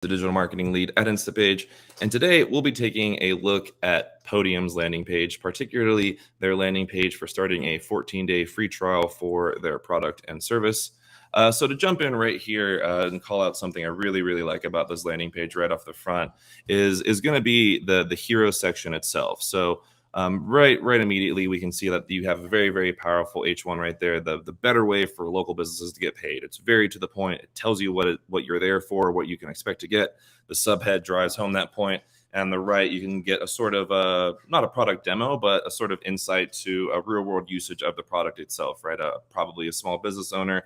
the digital marketing lead at Instapage, and today we'll be taking a look at Podium's landing page, particularly their landing page for starting a 14-day free trial for their product and service. So to jump in right here and call out something I really like about this landing page right off the front is going to be the hero section itself. So right immediately we can see that you have a very powerful H1 right there, the better way for local businesses to get paid. It's very to the point. It tells you what you're there for, what you can expect to get. The subhead drives home that point. And the right, you can get a sort of not a product demo, but a sort of insight to a real world usage of the product itself, right? Probably a small business owner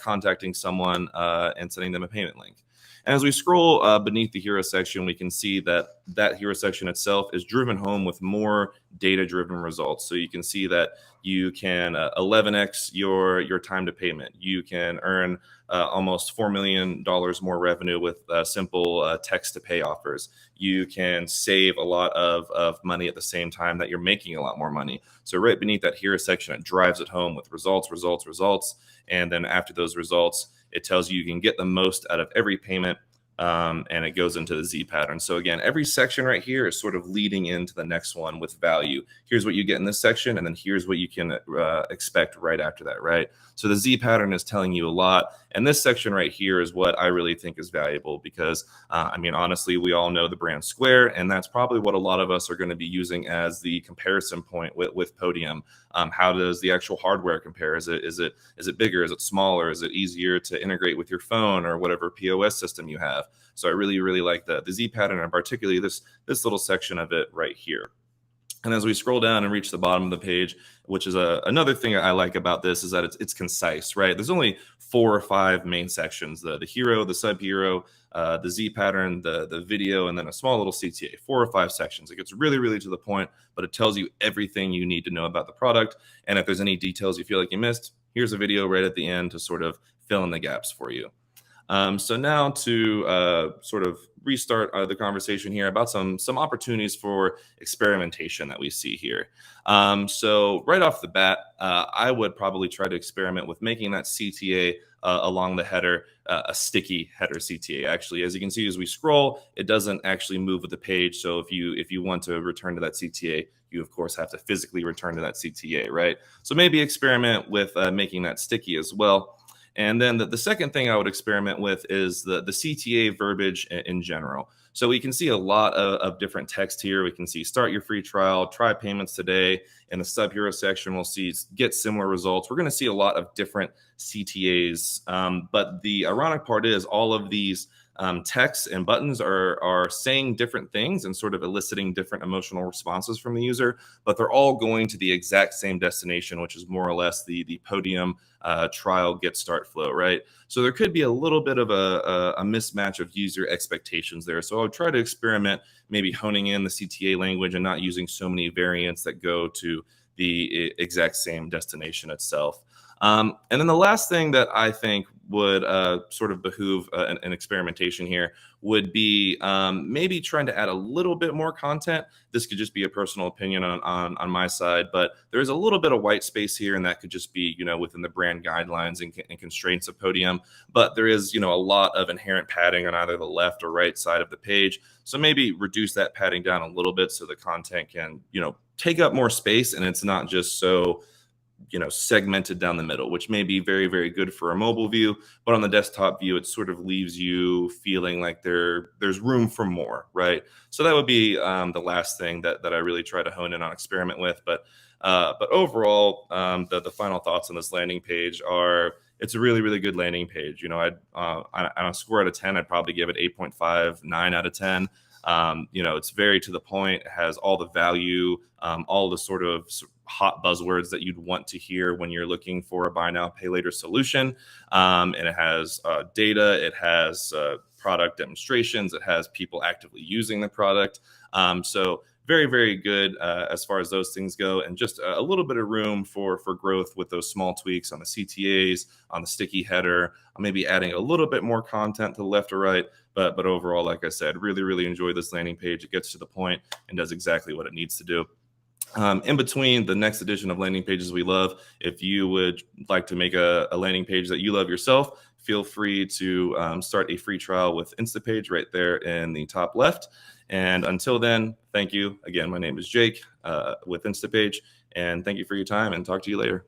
contacting someone and sending them a payment link. And as we scroll beneath the hero section, we can see that hero section itself is driven home with more data-driven results. So you can see that you can 11x your time to payment. You can earn almost $4 million more revenue with simple text-to-pay offers. You can save a lot of money at the same time that you're making a lot more money. So right beneath that hero section, it drives it home with results. And then after those results, it tells you can get the most out of every payment, and it goes into the Z pattern. So again, every section right here is sort of leading into the next one with value. Here's what you get in this section, and then here's what you can expect right after that, right? So the Z pattern is telling you a lot. And this section right here is what I really think is valuable because, I mean, honestly, we all know the brand Square, and that's probably what a lot of us are going to be using as the comparison point with Podium. How does the actual hardware compare? Is it bigger? Is it smaller? Is it easier to integrate with your phone or whatever POS system you have? So I really like the Z pattern, and particularly this little section of it right here. And as we scroll down and reach the bottom of the page, which is another thing I like about this, is that it's concise, right? There's only 4 or 5 main sections: the hero, the sub-hero, the Z pattern, the video, and then a small little CTA. 4 or 5 sections. It gets really to the point, but it tells you everything you need to know about the product. And if there's any details you feel like you missed, here's a video right at the end to sort of fill in the gaps for you. So now to sort of restart the conversation here about some opportunities for experimentation that we see here. So right off the bat, I would probably try to experiment with making that CTA along the header a sticky header CTA. Actually, as you can see, as we scroll, it doesn't actually move with the page. So if you want to return to that CTA, you of course have to physically return to that CTA, right? So maybe experiment with making that sticky as well. And then the second thing I would experiment with is the CTA verbiage in general. So we can see a lot of different text here. We can see start your free trial, try payments today. In the sub-hero section, we'll see get similar results. We're going to see a lot of different CTAs. But the ironic part is all of these texts and buttons are saying different things and sort of eliciting different emotional responses from the user, but they're all going to the exact same destination, which is more or less the Podium trial get start flow, right? So there could be a little bit of a mismatch of user expectations there. So I'll try to experiment maybe honing in the CTA language and not using so many variants that go to the exact same destination itself. And then the last thing that I think would sort of behoove an experimentation here would be maybe trying to add a little bit more content. This could just be a personal opinion on my side, but there's a little bit of white space here, and that could just be, within the brand guidelines and constraints of Podium. But there is, a lot of inherent padding on either the left or right side of the page. So maybe reduce that padding down a little bit so the content can, take up more space, and it's not just so segmented down the middle, which may be very good for a mobile view, but on the desktop view, it sort of leaves you feeling like there's room for more, right? So that would be the last thing that I really try to hone in on, experiment with. But overall, the final thoughts on this landing page are, it's a really good landing page. I'd on a score out of 10, I'd probably give it 8.5, 9 out of 10. It's very to the point. It has all the value, all the sort of hot buzzwords that you'd want to hear when you're looking for a buy now, pay later solution. And it has data, it has product demonstrations, it has people actively using the product. So very good as far as those things go, and just a little bit of room for growth with those small tweaks on the CTAs, on the sticky header, maybe adding a little bit more content to the left or right. But overall, like I said, really enjoy this landing page. It gets to the point and does exactly what it needs to do. In between the next edition of landing pages we love, if you would like to make a landing page that you love yourself, feel free to start a free trial with Instapage right there in the top left. And until then, thank you. Again, my name is Jake with Instapage, and thank you for your time, and talk to you later.